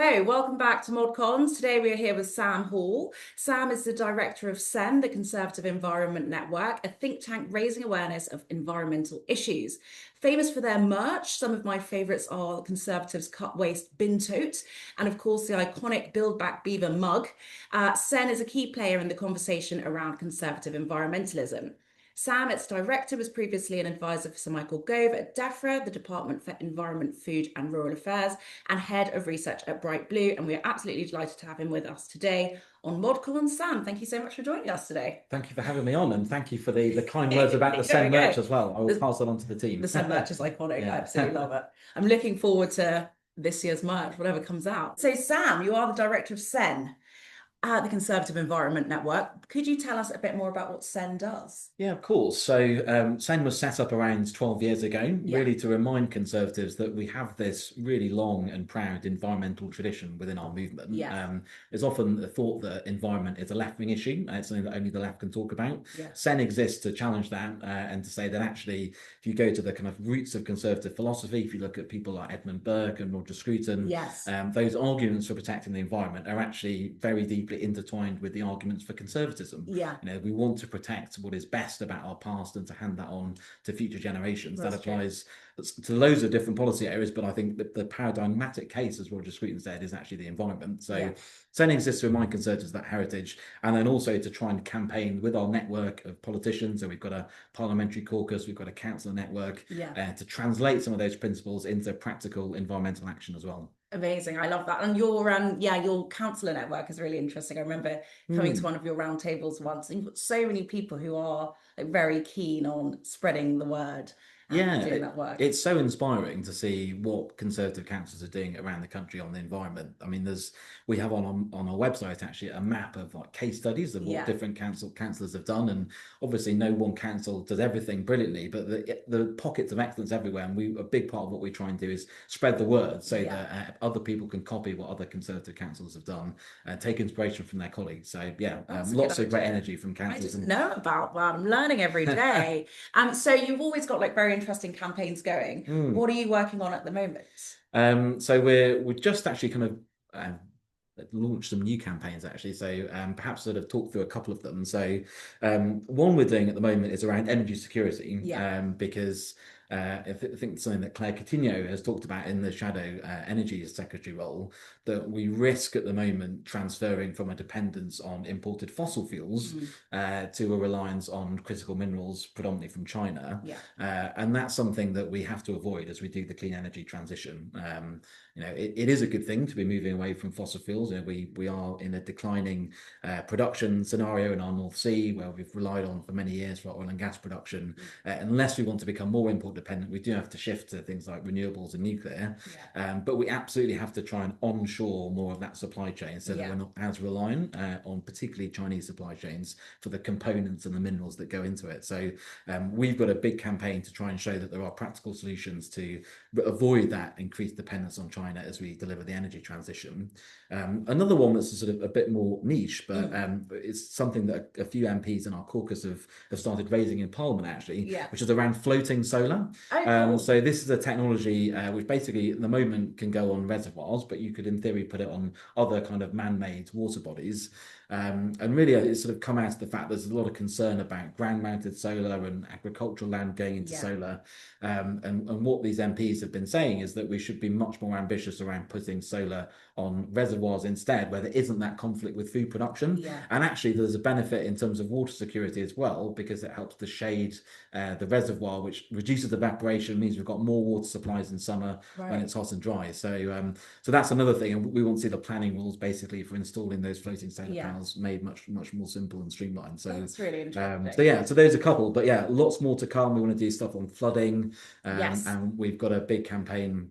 So, welcome back to ModCons. Today we are here with Sam Hall. Sam is the director of CEN, the Conservative Environment Network, a think tank raising awareness of environmental issues. Famous for their merch, some of my favourites are Conservatives' Cut Waste Bin Tote, and of course the iconic Build Back Beaver mug. CEN is a key player in the conversation around conservative environmentalism. Sam, its director, was previously an advisor for Sir Michael Gove at DEFRA, the Department for Environment, Food and Rural Affairs, and head of research at Bright Blue. And we are absolutely delighted to have him with us today on ModCon. Sam, thank you so much for joining us today. Thank you for having me on, and thank you for the kind words about the CEN merch as well. I will pass that on to the team. The CEN merch is iconic. Yeah. I absolutely love it. I'm looking forward to this year's merch, whatever comes out. So, Sam, you are the director of CEN, the Conservative Environment Network. Could you tell us a bit more about what CEN does? Yeah, of course. So CEN was set up around 12 years ago, really to remind Conservatives that we have this really long and proud environmental tradition within our movement. There's often the thought that environment is a left-wing issue. It's something that only the left can talk about. CEN exists to challenge that and to say that actually, if you go to the kind of roots of conservative philosophy, if you look at people like Edmund Burke and Roger Scruton, those arguments for protecting the environment are actually very deeply intertwined with the arguments for conservatism. We want to protect what is best about our past and to hand that on to future generations. That applies to loads of different policy areas, but I think that the paradigmatic case, as Roger Scruton said, is actually the environment. So CEN exists to remind Conservatives of that heritage, and then also to try and campaign with our network of politicians. So we've got a parliamentary caucus, we've got a council network, to translate some of those principles into practical environmental action as well. Amazing. I love that. And your councillor network is really interesting. I remember coming to one of your roundtables once, and you've got so many people who are very keen on spreading the word. Doing that work. It's so inspiring to see what Conservative councils are doing around the country on the environment. I mean, we have on our website actually a map of like case studies of what different councillors have done, and obviously no one council does everything brilliantly, but the pockets of excellence everywhere. And a big part of what we try and do is spread the word so that other people can copy what other Conservative councillors have done and take inspiration from their colleagues. So lots of great energy from councillors. I didn't know about that. I'm learning every day. So you've always got like very interesting campaigns going. What are you working on at the moment? So we're just actually kind of launched some new campaigns actually. So perhaps sort of talk through a couple of them. So one we're doing at the moment is around energy security, because I think something that Claire Coutinho has talked about in the Shadow Energy Secretary role, that we risk at the moment transferring from a dependence on imported fossil fuels to a reliance on critical minerals, predominantly from China. And that's something that we have to avoid as we do the clean energy transition. It is a good thing to be moving away from fossil fuels. We are in a declining production scenario in our North Sea, where we've relied on for many years for oil and gas production. Unless we want to become more import dependent, we do have to shift to things like renewables and nuclear. But we absolutely have to try and onshore more of that supply chain so that we're not as reliant on particularly Chinese supply chains for the components and the minerals that go into it. So we've got a big campaign to try and show that there are practical solutions to avoid that increased dependence on China as we deliver the energy transition. Another one that's sort of a bit more niche, but it's something that a few MPs in our caucus have started raising in Parliament actually, which is around floating solar. Cool. So this is a technology which basically at the moment can go on reservoirs, but you could in theory put it on other kind of man-made water bodies. And really it's sort of come out of the fact there's a lot of concern about ground-mounted solar and agricultural land going into solar. And what these MPs have been saying is that we should be much more ambitious around putting solar on reservoirs instead, where there isn't that conflict with food production. And actually there's a benefit in terms of water security as well, because it helps to shade the reservoir, which reduces evaporation, means we've got more water supplies in summer when it's hot and dry. So that's another thing, and we want to see the planning rules basically for installing those floating solar panels made much more simple and streamlined. So that's really interesting. So there's a couple, but lots more to come. We want to do stuff on flooding, and we've got a big campaign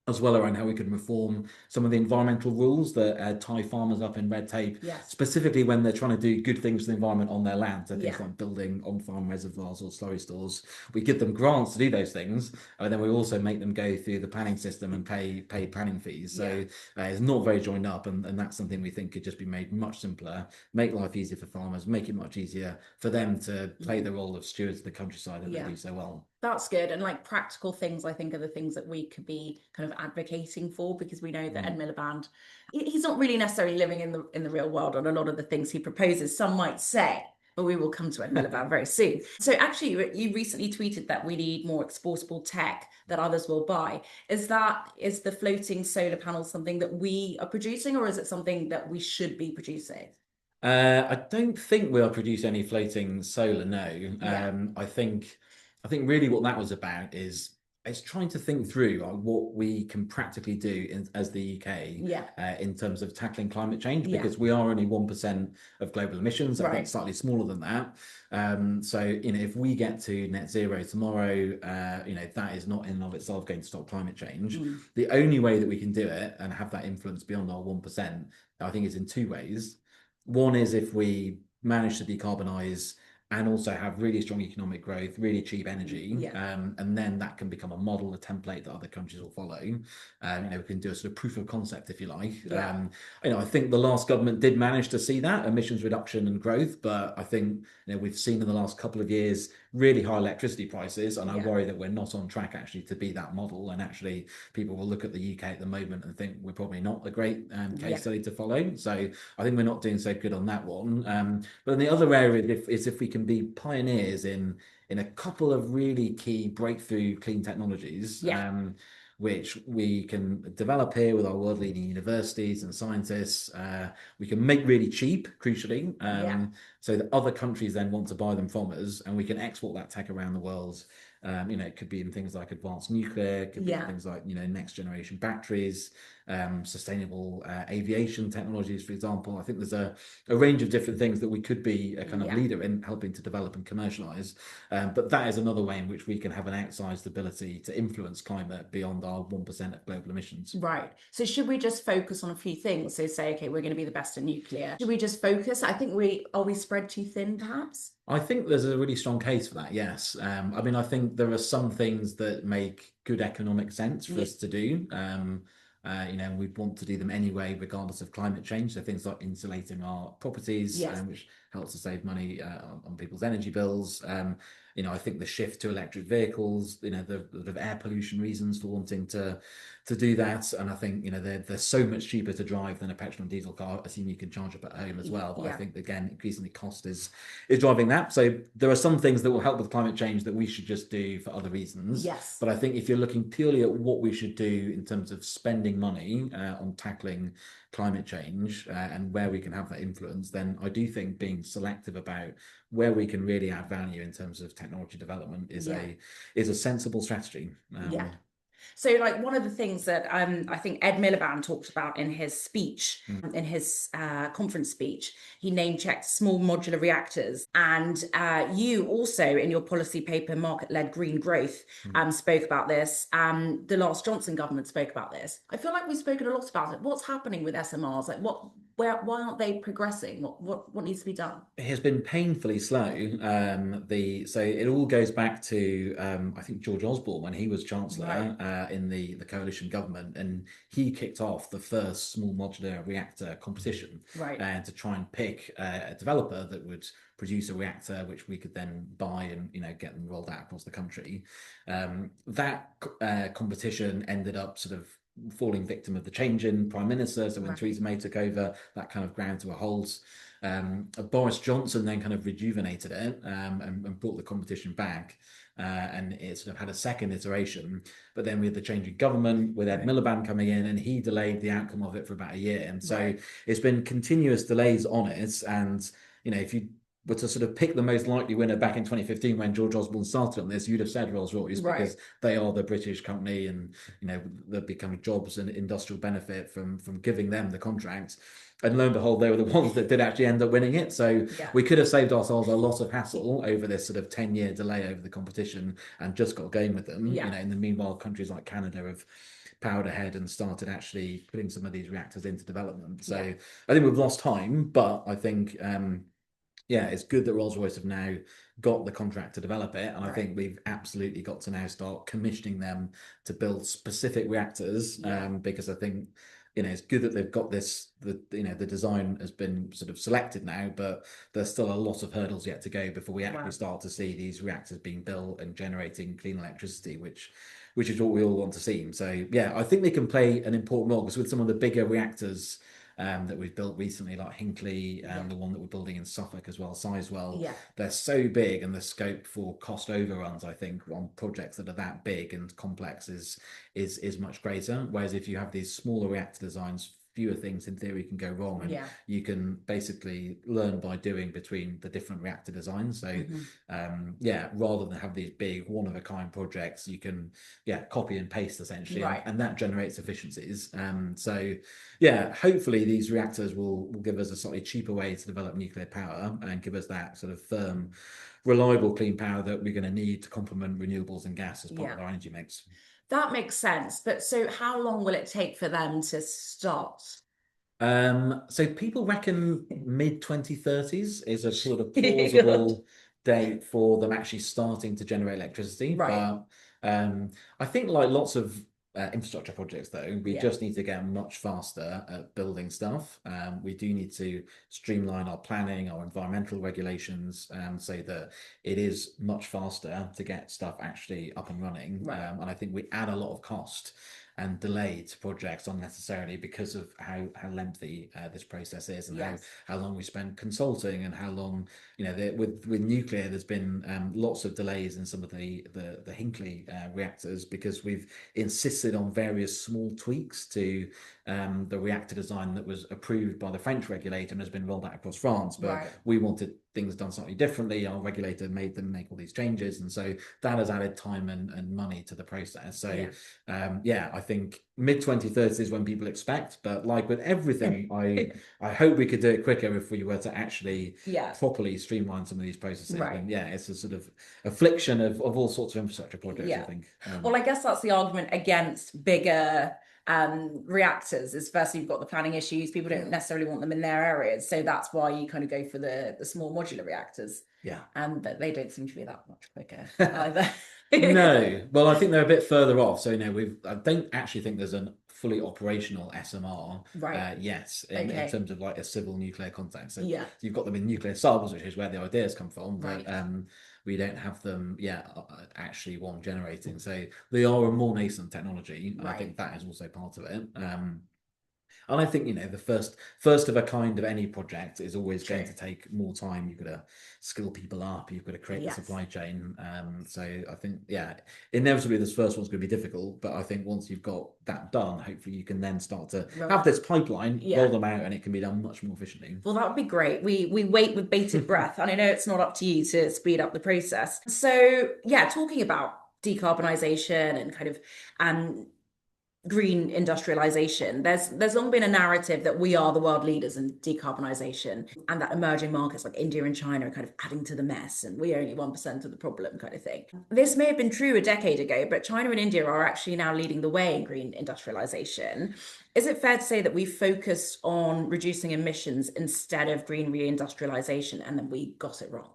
as well around how we can reform some of the environmental rules that tie farmers up in red tape, specifically when they're trying to do good things for the environment on their land. So things like building on-farm reservoirs or slurry stores. We give them grants to do those things, and then we also make them go through the planning system and pay planning fees. So it's not very joined up, and that's something we think could just be made much simpler, make life easier for farmers, make it much easier for them to play the role of stewards of the countryside that they do so well. That's good. And like practical things, I think, are the things that we could be kind of advocating for, because we know that Ed Miliband, he's not really necessarily living in the real world on a lot of the things he proposes. Some might say, but we will come to Ed Miliband very soon. So actually, you recently tweeted that we need more exportable tech that others will buy. Is the floating solar panels something that we are producing, or is it something that we should be producing? I don't think we'll produce any floating solar, no. Yeah. I think really what that was about is it's trying to think through what we can practically do as the UK Yeah. in terms of tackling climate change, Yeah. because we are only 1% of global emissions. I think Right. slightly smaller than that. So, if we get to net zero tomorrow, that is not in and of itself going to stop climate change. Mm. The only way that we can do it and have that influence beyond our 1%, I think, is in two ways. One is if we manage to decarbonize and also have really strong economic growth, really cheap energy, Yeah. and then that can become a model, a template that other countries will follow. We can do a sort of proof of concept, if you like. Yeah. I think the last government did manage to see that emissions reduction and growth, but I think we've seen in the last couple of years really high electricity prices, and I Yeah. worry that we're not on track actually to be that model. And actually, people will look at the UK at the moment and think we're probably not a great Yeah. case study to follow. So I think we're not doing so good on that one. But then the other area is if we can be pioneers in a couple of really key breakthrough clean technologies. Yeah. Which we can develop here with our world-leading universities and scientists. We can make really cheap, crucially, Yeah. so that other countries then want to buy them from us, and we can export that tech around the world. It could be in things like advanced nuclear, it could be in Yeah. things like next generation batteries, sustainable aviation technologies, for example. I think there's a range of different things that we could be a kind of Yeah. leader in helping to develop and commercialize. But that is another way in which we can have an outsized ability to influence climate beyond our 1% of global emissions. Right. So should we just focus on a few things? So say, okay, we're going to be the best in nuclear. Should we just focus? I think we spread too thin, perhaps? I think there's a really strong case for that, yes. I think there are some things that make good economic sense for us to do. We'd want to do them anyway, regardless of climate change. So things like insulating our properties, Yes. which helps to save money on people's energy bills. I think the shift to electric vehicles, the air pollution reasons for wanting to do that. And I think, they're so much cheaper to drive than a petrol and diesel car. I assume you can charge up at home as well. But I think, again, increasingly cost is driving that. So there are some things that will help with climate change that we should just do for other reasons. Yes. But I think if you're looking purely at what we should do in terms of spending money on tackling climate change and where we can have that influence, then I do think being selective about where we can really add value in terms of technology development is a sensible strategy. Yeah. So, like, one of the things that I think Ed Miliband talked about in his speech, in his conference speech, he name-checked small modular reactors. And you also, in your policy paper, Market-Led Green Growth, spoke about this. The last Johnson government spoke about this. I feel like we've spoken a lot about it. What's happening with SMRs? Like, why aren't they progressing? What needs to be done? It has been painfully slow. So it all goes back to I think George Osborne when he was Chancellor in the coalition government, and he kicked off the first small modular reactor competition to try and pick a developer that would produce a reactor which we could then buy and get them rolled out across the country. That competition ended up sort of falling victim of the change in Prime Minister. So when Theresa May took over, that kind of ground to a halt. Boris Johnson then kind of rejuvenated it and brought the competition back. And it sort of had a second iteration. But then we had the change in government with Ed Miliband coming in, and he delayed the outcome of it for about a year. And so it's been continuous delays on it. And, if you were to sort of pick the most likely winner back in 2015 when George Osborne started on this, you'd have said Rolls-Royce because they are the British company, and there'll be kind of jobs and industrial benefit from giving them the contract. And lo and behold, they were the ones that did actually end up winning it. So we could have saved ourselves a lot of hassle over this sort of 10-year delay over the competition and just got going with them. In the meanwhile, countries like Canada have powered ahead and started actually putting some of these reactors into development. So I think we've lost time, but I think it's good that Rolls-Royce have now got the contract to develop it. And I think we've absolutely got to now start commissioning them to build specific reactors because I think it's good that they've got the design has been sort of selected now, but there's still a lot of hurdles yet to go before we actually start to see these reactors being built and generating clean electricity, which is what we all want to see. So yeah, I think they can play an important role, because with some of the bigger reactors that we've built recently, like Hinkley, the one that we're building in Suffolk as well, Sizewell, they're so big, and the scope for cost overruns, I think, on projects that are that big and complex is much greater. Whereas if you have these smaller reactor designs, fewer things in theory can go wrong, and you can basically learn by doing between the different reactor designs. So rather than have these big one-of-a-kind projects, you can copy and paste essentially, and that generates efficiencies. So hopefully these reactors will give us a slightly cheaper way to develop nuclear power and give us that sort of firm, reliable, clean power that we're going to need to complement renewables and gas as part of our energy mix. That makes sense. But so how long will it take for them to start? So people reckon mid 2030s is a sort of plausible date for them actually starting to generate electricity. But I think, like lots of infrastructure projects, though, we just need to get much faster at building stuff. We do need to streamline our planning, our environmental regulations, so that it is much faster to get stuff actually up and running. And I think we add a lot of cost and delay to projects unnecessarily because of how lengthy this process is, and how long we spend consulting, and how long, with nuclear, there's been lots of delays in some of the Hinkley reactors, because we've insisted on various small tweaks to the reactor design that was approved by the French regulator and has been rolled out across France, but we wanted things done slightly differently. Our regulator made them make all these changes, and so that has added time and money to the process. So I think mid 2030s is when people expect, but like with everything, I hope we could do it quicker if we were to actually properly streamline some of these processes. And it's a sort of affliction of all sorts of infrastructure projects, I think. Well, I guess that's the argument against bigger reactors, is firstly you've got the planning issues. People don't necessarily want them in their areas, so that's why you kind of go for the small modular reactors. And but they don't seem to be that much quicker either. No, well, I think they're a bit further off. So I don't actually think there's a fully operational SMR yet in terms of like a civil nuclear context. So you've got them in nuclear subs, which is where the ideas come from, but we don't have them actually generating. So they are a more nascent technology, and I think that is also part of it. And I think, the first of a kind of any project is always going to take more time. You've got to skill people up. You've got to create the supply chain. So I think, inevitably this first one's going to be difficult. But I think once you've got that done, hopefully you can then start to have this pipeline, roll them out, and it can be done much more efficiently. Well, that would be great. We wait with bated breath. And I know it's not up to you to speed up the process. So talking about decarbonisation and kind of green industrialization, there's long been a narrative that we are the world leaders in decarbonisation, and that emerging markets like India and China are kind of adding to the mess, and we're only 1% of the problem kind of thing. This may have been true a decade ago, but China and India are actually now leading the way in green industrialization. Is it fair to say that we focused on reducing emissions instead of green reindustrialization, and then we got it wrong?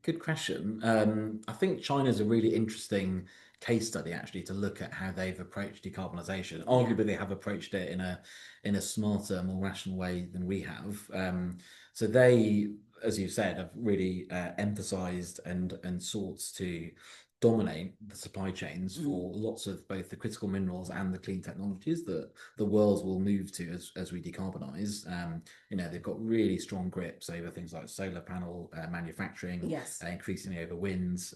Good question. I think China's a really interesting case study actually to look at how they've approached decarbonisation. Arguably, they have approached it in a smarter, more rational way than we have. So they, as you said, have really emphasised and sought to dominate the supply chains for lots of both the critical minerals and the clean technologies that the world will move to as we decarbonize. They've got really strong grips over things like solar panel manufacturing, increasingly over winds.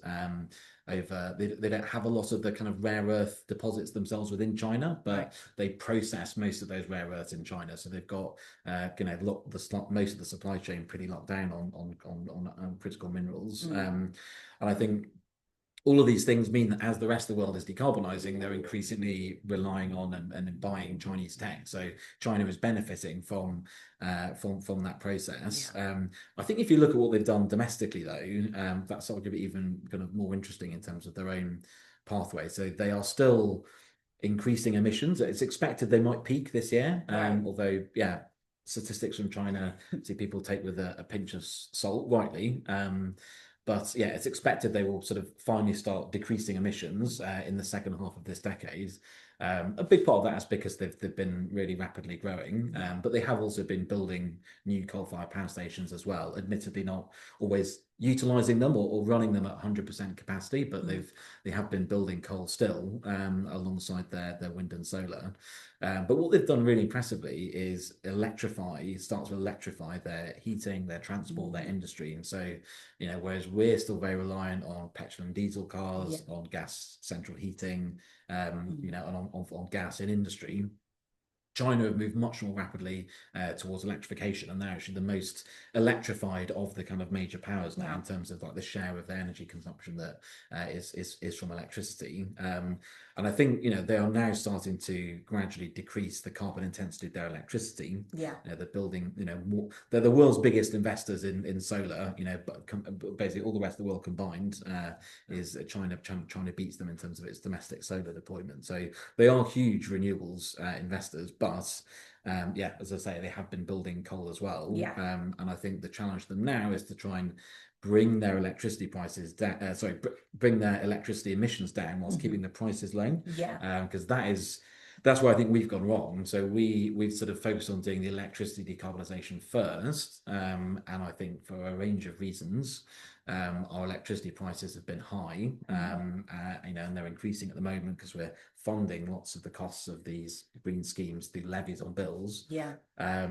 They don't have a lot of the kind of rare earth deposits themselves within China, but they process most of those rare earths in China. So they've got most of the supply chain pretty locked down on critical minerals. And I think all of these things mean that as the rest of the world is decarbonising, they're increasingly relying on and buying Chinese tech. So China is benefiting from that process. I think if you look at what they've done domestically, though, that's sort of even kind of more interesting in terms of their own pathway. So they are still increasing emissions. It's expected they might peak this year, although statistics from China see people take with a pinch of salt, rightly. But it's expected they will sort of finally start decreasing emissions in the second half of this decade. A big part of that is because they've been really rapidly growing, but they have also been building new coal-fired power stations as well. Admittedly, not always utilizing them or running them at 100% capacity, but they have been building coal still alongside their wind and solar. But what they've done really impressively is start to electrify their heating, their transport, their industry. And so, whereas we're still very reliant on petrol and diesel cars, on gas central heating, and on gas in industry, China have moved much more rapidly towards electrification, and they're actually the most electrified of the kind of major powers now in terms of like the share of their energy consumption that is from electricity. And I think they are now starting to gradually decrease the carbon intensity of their electricity. They're building more. They're the world's biggest investors in solar. But basically all the rest of the world combined is China. China beats them in terms of its domestic solar deployment. So they are huge renewables investors. But as I say, they have been building coal as well. And I think the challenge for them now is to try and bring their electricity prices down. Bring their electricity emissions down whilst keeping the prices low. Because that's where I think we've gone wrong. So we've sort of focused on doing the electricity decarbonisation first, and I think for a range of reasons, our electricity prices have been high, and they're increasing at the moment because we're funding lots of the costs of these green schemes through levies on bills. I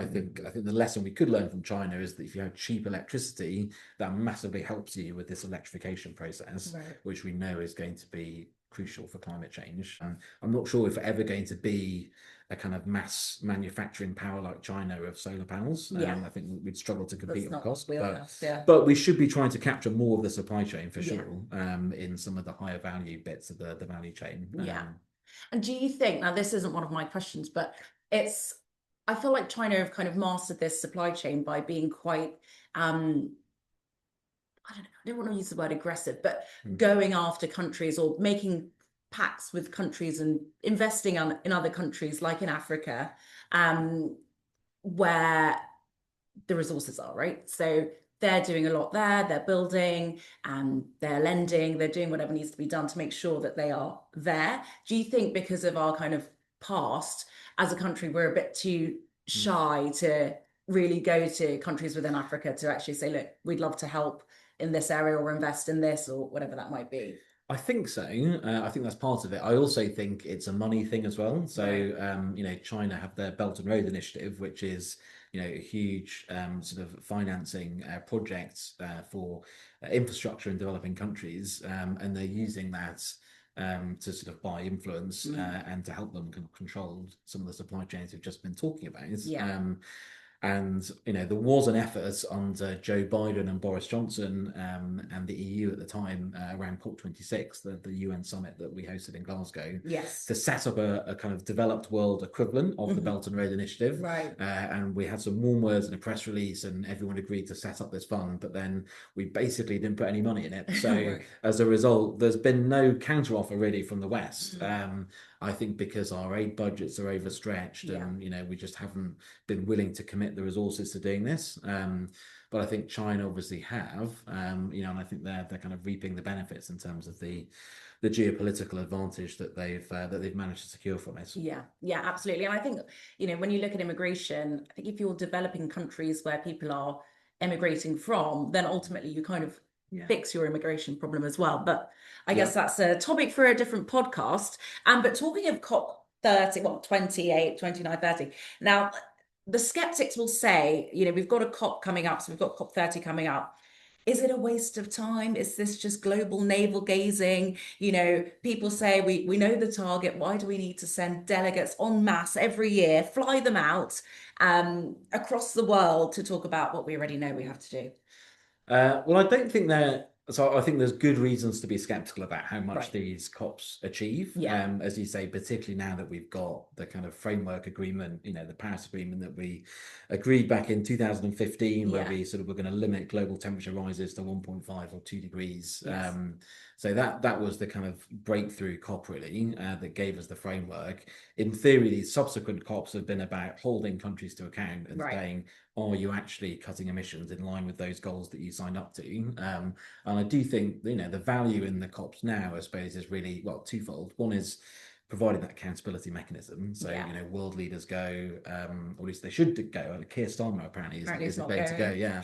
think the lesson we could learn from China is that if you have cheap electricity, that massively helps you with this electrification process, which we know is going to be crucial for climate change. I'm not sure if we're ever going to be a kind of mass manufacturing power like China of solar panels. I think we'd struggle to compete on cost. But we should be trying to capture more of the supply chain for sure, in some of the higher value bits of the value chain. And do you think, now this isn't one of my questions, but I feel like China have kind of mastered this supply chain by being quite, I don't want to use the word aggressive, but going after countries or making pacts with countries and investing in other countries, like in Africa, where the resources are, right? So they're doing a lot there, they're building and they're lending, they're doing whatever needs to be done to make sure that they are there. Do you think because of our kind of past as a country, we're a bit too shy to really go to countries within Africa to actually say, look, we'd love to help in this area or invest in this or whatever that might be? I think so. I think that's part of it. I also think it's a money thing as well. So, China have their Belt and Road Initiative, which is, a huge sort of financing projects for infrastructure in developing countries, and they're using that to sort of buy influence and to help them control some of the supply chains we've just been talking about. And there was an effort under Joe Biden and Boris Johnson and the EU at the time around COP26, the UN summit that we hosted in Glasgow, to set up a kind of developed world equivalent of the Belt and Road Initiative. And we had some warm words in a press release, and everyone agreed to set up this fund, but then we basically didn't put any money in it. So as a result, there's been no counteroffer really from the West. I think because our aid budgets are overstretched and, we just haven't been willing to commit the resources to doing this. But I think China obviously have, and I think they're kind of reaping the benefits in terms of the geopolitical advantage that they've managed to secure from it. Yeah, absolutely. And I think, when you look at immigration, I think if you're developing countries where people are emigrating from, then ultimately you kind of fix your immigration problem as well. But I guess that's a topic for a different podcast. But talking of COP 28, 29, 30. Now, the skeptics will say, we've got a COP coming up, so we've got COP 30 coming up. Is it a waste of time? Is this just global navel gazing? People say we know the target. Why do we need to send delegates en masse every year, fly them out across the world to talk about what we already know we have to do? Well, I don't think so I think there's good reasons to be skeptical about how much these COPs achieve. As you say, particularly now that we've got the kind of framework agreement, the Paris Agreement that we agreed back in 2015, where we sort of were going to limit global temperature rises to 1.5 or 2 degrees. So that was the kind of breakthrough COP really that gave us the framework. In theory, these subsequent COPs have been about holding countries to account and saying, are you actually cutting emissions in line with those goals that you signed up to? And I do think, the value in the COPs now, I suppose, is really, well, twofold. One is providing that accountability mechanism. So, world leaders go, or at least they should go. Keir Starmer apparently is going to go. Yeah.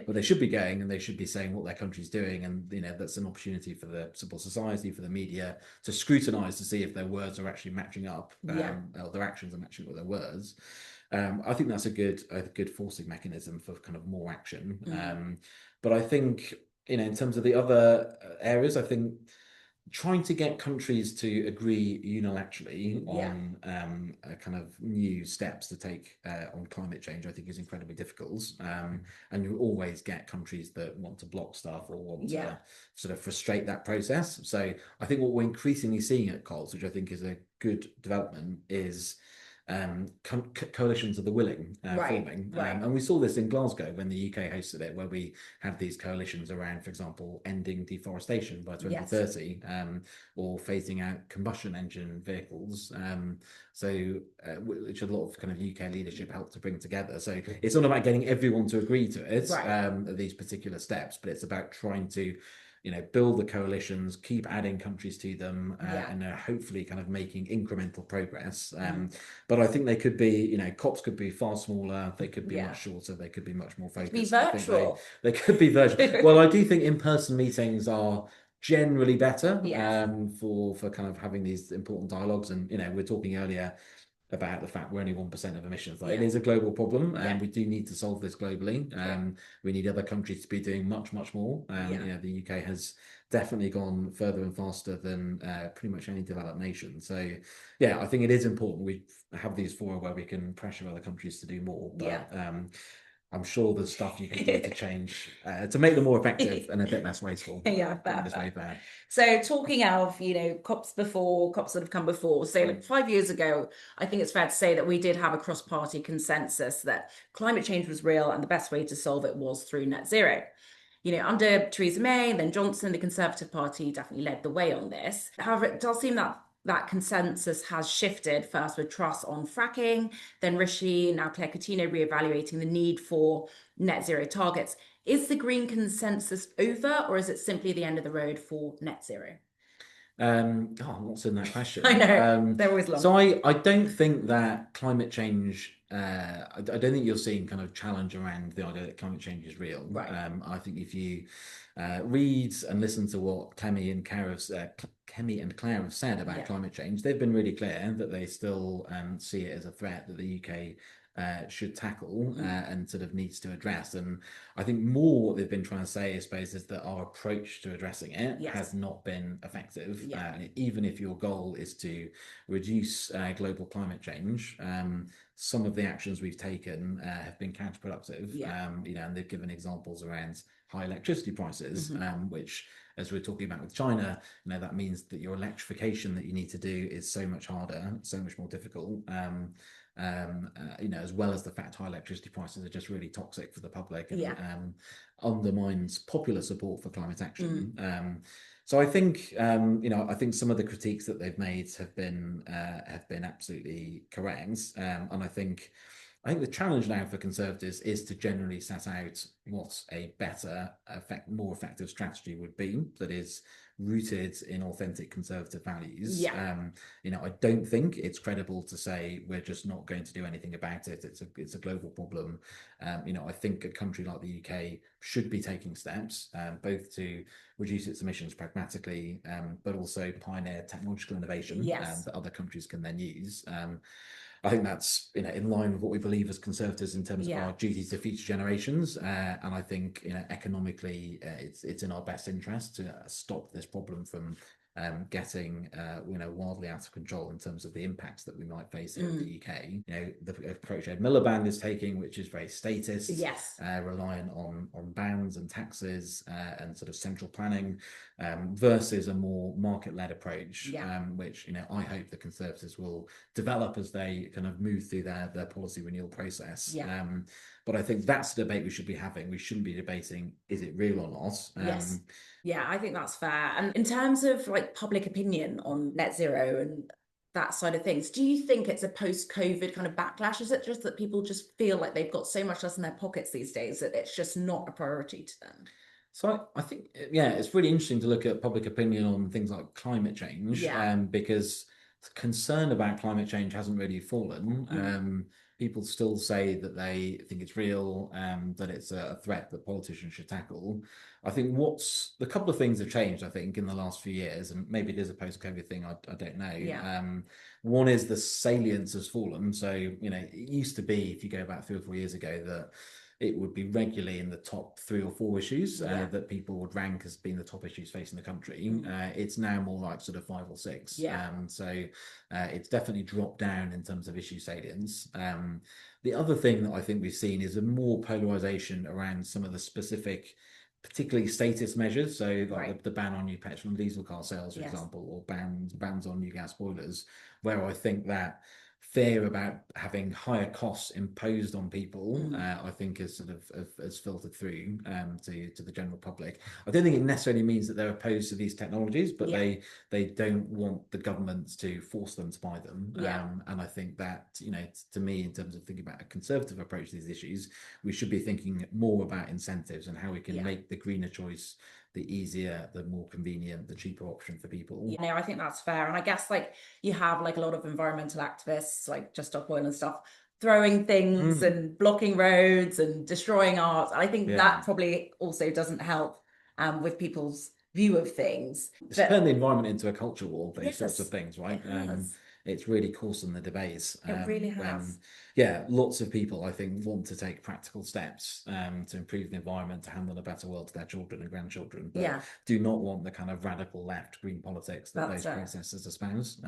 But they should be going, and they should be saying what their country's doing. And, that's an opportunity for the civil society, for the media to scrutinise to see if their words are actually matching up, or their actions are matching with their words. I think that's a good forcing mechanism for kind of more action. But I think, in terms of the other areas, I think trying to get countries to agree unilaterally on kind of new steps to take on climate change, I think is incredibly difficult. And you always get countries that want to block stuff or want to sort of frustrate that process. So I think what we're increasingly seeing at COLS, which I think is a good development, is coalitions of the willing forming. And we saw this in Glasgow when the UK hosted it, where we had these coalitions around, for example, ending deforestation by 2030, or phasing out combustion engine vehicles. Which a lot of kind of UK leadership helped to bring together. So it's not about getting everyone to agree to it, these particular steps, but it's about trying to build the coalitions, keep adding countries to them, and hopefully kind of making incremental progress. But I think they could be, COPs could be far smaller, they could be much shorter, they could be much more focused. Be virtual. They could be virtual. Well, I do think in-person meetings are generally better for kind of having these important dialogues. And, we're talking earlier about the fact we're only 1% of emissions. It is a global problem, and we do need to solve this globally. We need other countries to be doing much, much more. The UK has definitely gone further and faster than pretty much any developed nation. So, I think it is important we have these fora where we can pressure other countries to do more. But I'm sure there's stuff you can do to change, to make them more effective and a bit less wasteful. Fair. So talking of, COPs that have come before. So like 5 years ago, I think it's fair to say that we did have a cross-party consensus that climate change was real and the best way to solve it was through net zero. Under Theresa May, then Johnson, the Conservative Party definitely led the way on this. However, it does seem that consensus has shifted, first with Truss on fracking, then Rishi, now Claire Coutinho reevaluating the need for net zero targets. Is the green consensus over, or is it simply the end of the road for net zero? What's in that question? I know, they're always long. So I don't think that climate change, I don't think you're seeing kind of challenge around the idea that climate change is real. I think if you read and listen to what Kemi and Claire have said about climate change, they've been really clear that they still see it as a threat that the UK should tackle and sort of needs to address. And I think more what they've been trying to say, I suppose, is that our approach to addressing it has not been effective. Even if your goal is to reduce global climate change, some of the actions we've taken have been counterproductive. And they've given examples around high electricity prices, which, as we're talking about with China, that means that your electrification that you need to do is so much harder, so much more difficult. As well as the fact high electricity prices are just really toxic for the public and undermines popular support for climate action. So I think I think some of the critiques that they've made have been absolutely correct, and I think the challenge now for Conservatives is to generally set out what a better, more effective strategy would be that is rooted in authentic Conservative values. I don't think it's credible to say we're just not going to do anything about it. It's a global problem. I think a country like the UK should be taking steps both to reduce its emissions pragmatically, but also pioneer technological innovation that other countries can then use. I think that's in line with what we believe as Conservatives in terms of our duty to future generations, and I think economically it's in our best interest to stop this problem from getting wildly out of control in terms of the impacts that we might face here in the UK. The approach Ed Miliband is taking, which is very statist, reliant on bounds and taxes and sort of central planning, versus a more market-led approach, which I hope the Conservatives will develop as they kind of move through their policy renewal process. But I think that's the debate we should be having. We shouldn't be debating, is it real or not? Yes. Yeah, I think that's fair. And in terms of like public opinion on net zero and that side of things, do you think it's a post-COVID kind of backlash? Is it just that people just feel like they've got so much less in their pockets these days that it's just not a priority to them? So I think, yeah, it's really interesting to look at public opinion on things like climate change, Yeah. because concern about climate change hasn't really fallen. People still say that they think it's real, that it's a threat that politicians should tackle. I think the couple of things have changed, I think, in the last few years, and maybe it is a post-COVID thing, I don't know. Yeah. One is the salience has fallen. So, it used to be, if you go back 3 or 4 years ago, that it would be regularly in the top 3 or 4 issues that people would rank as being the top issues facing the country. It's now more like sort of 5 or 6. Yeah. So it's definitely dropped down in terms of issue salience. The other thing that I think we've seen is a more polarization around some of the specific, particularly status measures. So like the ban on new petrol and diesel car sales, for example, or bans on new gas boilers, where I think that fear about having higher costs imposed on people, I think has sort of has filtered through to the general public. I don't think it necessarily means that they're opposed to these technologies, but they don't want the governments to force them to buy them. And I think that, to me, in terms of thinking about a conservative approach to these issues, we should be thinking more about incentives and how we can make the greener choice the easier, the more convenient, the cheaper option for people. I think that's fair. And I guess like you have like a lot of environmental activists, like Just Stop Oil and stuff, throwing things and blocking roads and destroying art. I think that probably also doesn't help with people's view of things. It's turned the environment into a culture war, these sorts of things, right? It's really coarsened the debates. It really has. Lots of people, I think, want to take practical steps to improve the environment, to hand on a better world to their children and grandchildren, but do not want the kind of radical left green politics that those processes espouse.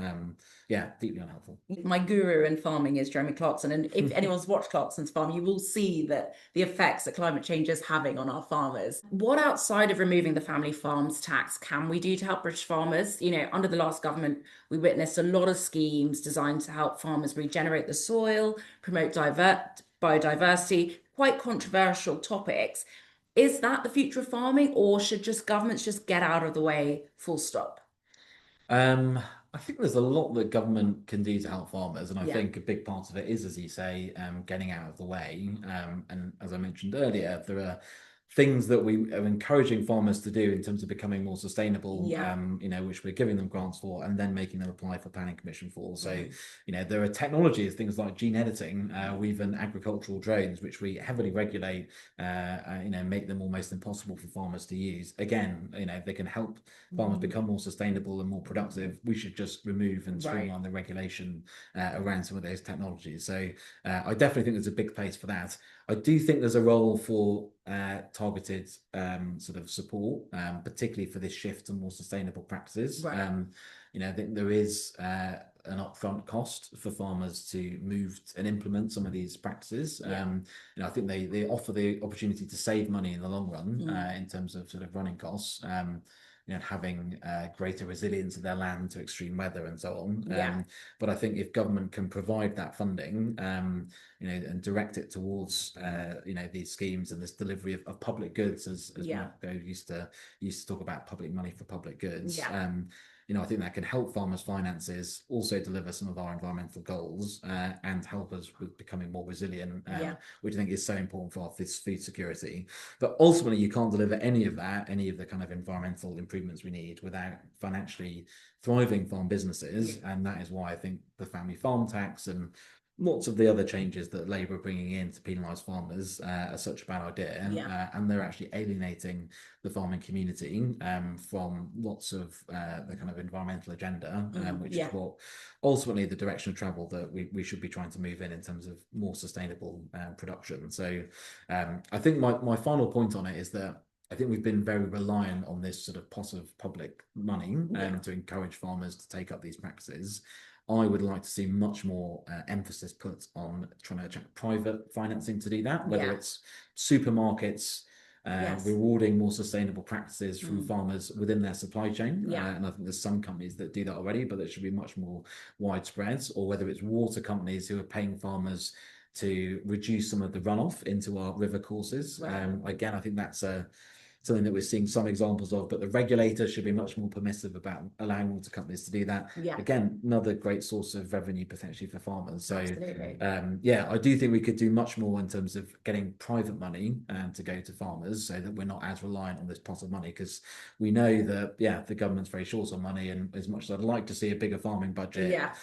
Deeply unhelpful. My guru in farming is Jeremy Clarkson, and if anyone's watched Clarkson's farm, you will see that the effects that climate change is having on our farmers. What outside of removing the family farms tax can we do to help British farmers? Under the last government, we witnessed a lot of schemes designed to help farmers regenerate the soil, promote biodiversity, quite controversial topics. Is that the future of farming, or should governments just get out of the way, full stop? I think there's a lot that government can do to help farmers, and I think a big part of it is, as you say, getting out of the way. And as I mentioned earlier, there are things that we are encouraging farmers to do in terms of becoming more sustainable, which we're giving them grants for and then making them apply for planning permission for. So, there are technologies, things like gene editing, or even agricultural drones, which we heavily regulate, make them almost impossible for farmers to use. Again, they can help farmers become more sustainable and more productive. We should just remove and streamline the regulation around some of those technologies. So I definitely think there's a big place for that. I do think there's a role for targeted sort of support, particularly for this shift to more sustainable practices. I think there is an upfront cost for farmers to move and implement some of these practices. I think they offer the opportunity to save money in the long run in terms of sort of running costs. Having greater resilience of their land to extreme weather and so on. But I think if government can provide that funding, and direct it towards, these schemes and this delivery of public goods, as Marco used to talk about public money for public goods. I think that can help farmers' finances, also deliver some of our environmental goals, and help us with becoming more resilient, which I think is so important for our food security. But ultimately, you can't deliver any of the kind of environmental improvements we need without financially thriving farm businesses. And that is why I think the family farm tax and lots of the other changes that Labour are bringing in to penalise farmers are such a bad idea, and they're actually alienating the farming community from lots of the kind of environmental agenda, which is what ultimately the direction of travel that we should be trying to move in terms of more sustainable production. So I think my final point on it is that I think we've been very reliant on this sort of pot of public money to encourage farmers to take up these practices. I would like to see much more emphasis put on trying to attract private financing to do that, whether it's supermarkets rewarding more sustainable practices from farmers within their supply chain. And I think there's some companies that do that already, but it should be much more widespread, or whether it's water companies who are paying farmers to reduce some of the runoff into our river courses. Right. Again, I think that's something that we're seeing some examples of, but the regulator should be much more permissive about allowing water companies to do that. Yeah. Again, another great source of revenue potentially for farmers. So Absolutely. yeah, I do think we could do much more in terms of getting private money to go to farmers so that we're not as reliant on this pot of money, because we know that, yeah, the government's very short on money, and as much as I'd like to see a bigger farming budget, Yeah.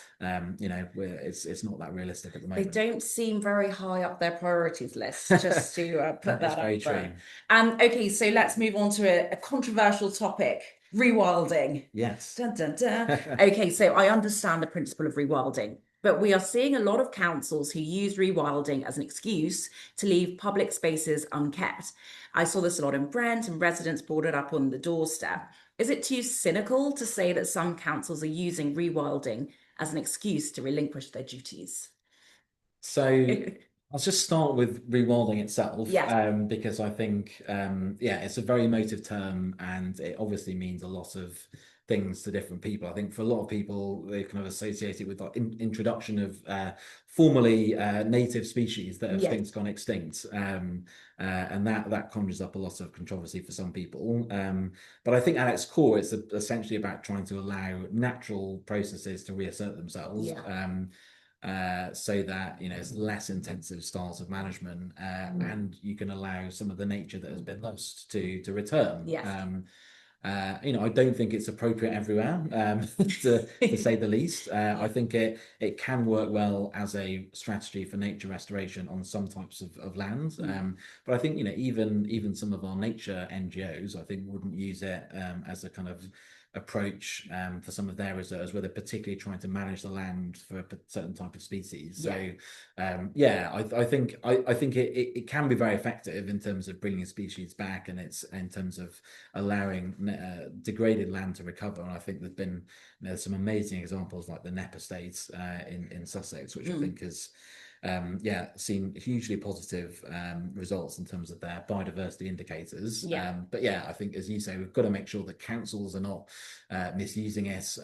you know, it's not that realistic at the moment. They don't seem very high up their priorities list, just to put that very up true. there. And okay, so let's move on to a controversial topic, rewilding. Yes. Dun, dun, dun. Okay, so I understand the principle of rewilding, but we are seeing a lot of councils who use rewilding as an excuse to leave public spaces unkept. I saw this a lot in Brent, and residents brought it up on the doorstep. Is it too cynical to say that some councils are using rewilding as an excuse to relinquish their duties? So I'll just start with rewilding itself, Yeah. because I think, yeah, it's a very emotive term, and it obviously means a lot of things to different people. I think for a lot of people, they kind of associate it with like introduction of formerly native species that have Yeah. since gone extinct, and that conjures up a lot of controversy for some people. But I think at its core, it's essentially about trying to allow natural processes to reassert themselves. Yeah. So that, you know, it's less intensive styles of management, and you can allow some of the nature that has been lost to return. Yes. You know, I don't think it's appropriate everywhere, to say the least. I think it can work well as a strategy for nature restoration on some types of land. But I think, you know, even some of our nature NGOs, I think, wouldn't use it as a kind of approach for some of their reserves, where they're particularly trying to manage the land for a certain type of species. So yeah, I think it can be very effective in terms of bringing species back, and it's in terms of allowing degraded land to recover. And I think there's some amazing examples like the Knepp Estate in Sussex, which I think has yeah, seen hugely positive results in terms of their biodiversity indicators. But yeah, I think, as you say, we've got to make sure that councils are not misusing it.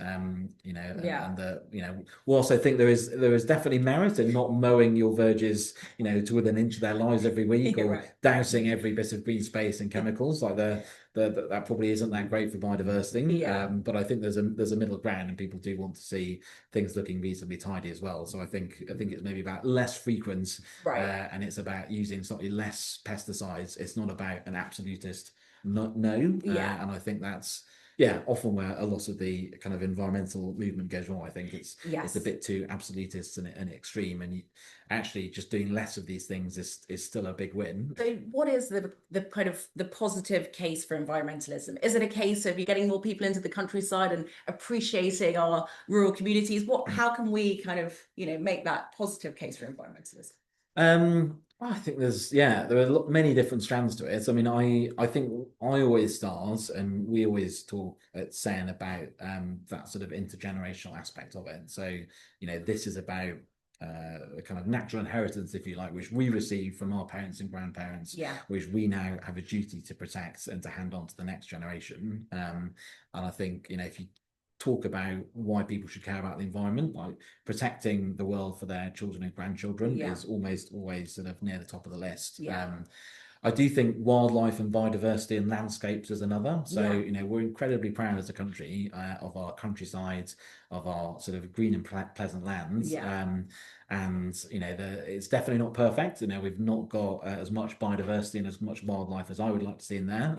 You know, and the, you know, whilst I think there is definitely merit in not mowing your verges, you know, to within an inch of their lives every week, or dousing every bit of green space in chemicals, like that probably isn't that great for biodiversity. But I think there's a middle ground, and people do want to see things looking reasonably tidy as well. So I think it's maybe about less frequent, and it's about using slightly less pesticides. It's not about an absolutist no. And I think that's, yeah, often where a lot of the kind of environmental movement goes wrong. I think it's a bit too absolutist and extreme, and actually just doing less of these things is still a big win. So what is the kind of the positive case for environmentalism? Is it a case of you getting more people into the countryside and appreciating our rural communities? How can we kind of, you know, make that positive case for environmentalism? I think there are many different strands to it. I mean, I think I always start, and we always talk at CEN about that sort of intergenerational aspect of it. So, you know, this is about a kind of natural inheritance, if you like, which we received from our parents and grandparents, which we now have a duty to protect and to hand on to the next generation. And I think, you know, if you talk about why people should care about the environment, like protecting the world for their children and grandchildren is almost always sort of near the top of the list. I do think wildlife and biodiversity and landscapes is another. So, you know, we're incredibly proud as a country of our countryside, of our sort of green and pleasant lands. And, you know, it's definitely not perfect. You know, we've not got as much biodiversity and as much wildlife as I would like to see in there.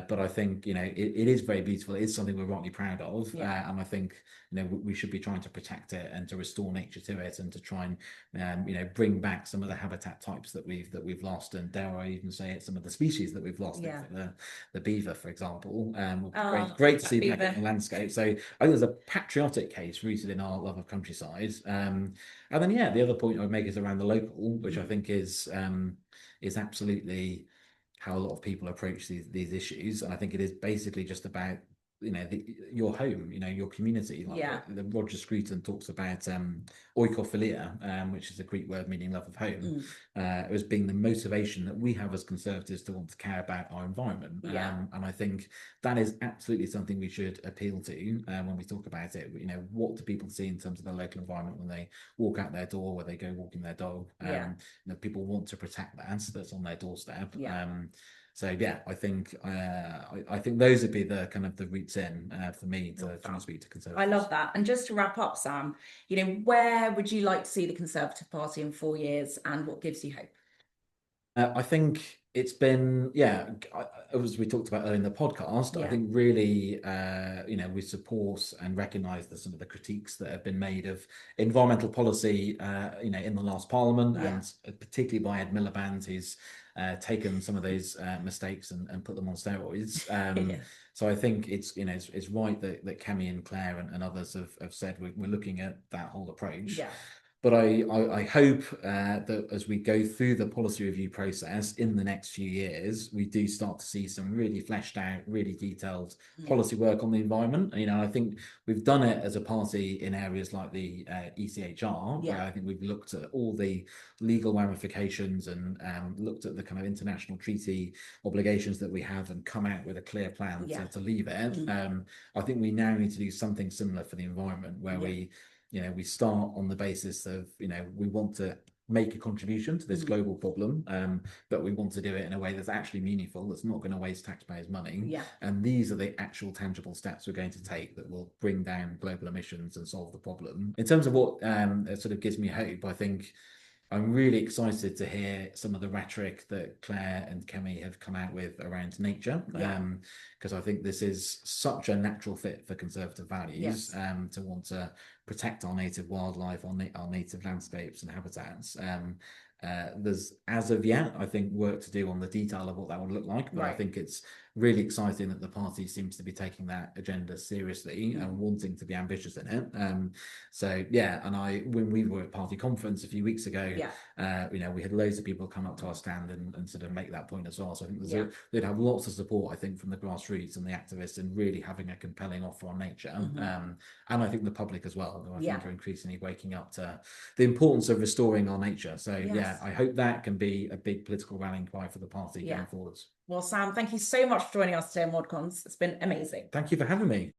But I think, you know, it is very beautiful. It is something we're rightly proud of. And I think, you know, we should be trying to protect it and to restore nature to it, and to try and, you know, bring back some of the habitat types that we've lost, and dare I even say it, some of the species that we've lost. The beaver, for example. Great to see back in the landscape. So I think there's a patriotic case rooted in our love of countryside. And then, yeah, the other point I would make is around the local, which I think is absolutely how a lot of people approach these issues. And I think it is basically just about your home, your community. Like Yeah. the Roger Scruton talks about oikophilia, which is a Greek word meaning love of home, as being the motivation that we have as conservatives to want to care about our environment. Yeah. And I think that is absolutely something we should appeal to when we talk about it. What do people see in terms of their local environment when they walk out their door, where they go walking their dog? People want to protect that's on their doorstep. So yeah, I think those would be the kind of the routes in for me to try and speak to Conservatives. I love that. And just to wrap up, Sam, where would you like to see the Conservative Party in 4 years, and what gives you hope? I think it's been, as we talked about earlier in the podcast, I think really, we support and recognise some of the critiques that have been made of environmental policy, in the last Parliament, and particularly by Ed Miliband, who's taken some of those mistakes and put them on steroids. So I think it's right that Kemi and Claire and others have said we're looking at that whole approach. But I hope that as we go through the policy review process in the next few years, we do start to see some really fleshed out, really detailed policy work on the environment. I think we've done it as a party in areas like the ECHR, where I think we've looked at all the legal ramifications and looked at the kind of international treaty obligations that we have and come out with a clear plan to leave it. I think we now need to do something similar for the environment, where we start on the basis of, we want to make a contribution to this global problem, but we want to do it in a way that's actually meaningful, that's not going to waste taxpayers' money. And these are the actual tangible steps we're going to take that will bring down global emissions and solve the problem. In terms of what sort of gives me hope, I think I'm really excited to hear some of the rhetoric that Claire and Kemi have come out with around nature, because I think this is such a natural fit for Conservative values, to want to protect our native wildlife, our native landscapes and habitats. There's, as of yet, I think, work to do on the detail of what that would look like, but I think it's really exciting that the party seems to be taking that agenda seriously and wanting to be ambitious in it. When we were at party conference a few weeks ago, we had loads of people come up to our stand and sort of make that point as well. So I think they'd have lots of support, I think, from the grassroots and the activists in really having a compelling offer on nature. And I think the public as well, who I think are increasingly waking up to the importance of restoring our nature. So I hope that can be a big political rallying cry for the party going forwards. Well, Sam, thank you so much for joining us today on ModCons. It's been amazing. Thank you for having me.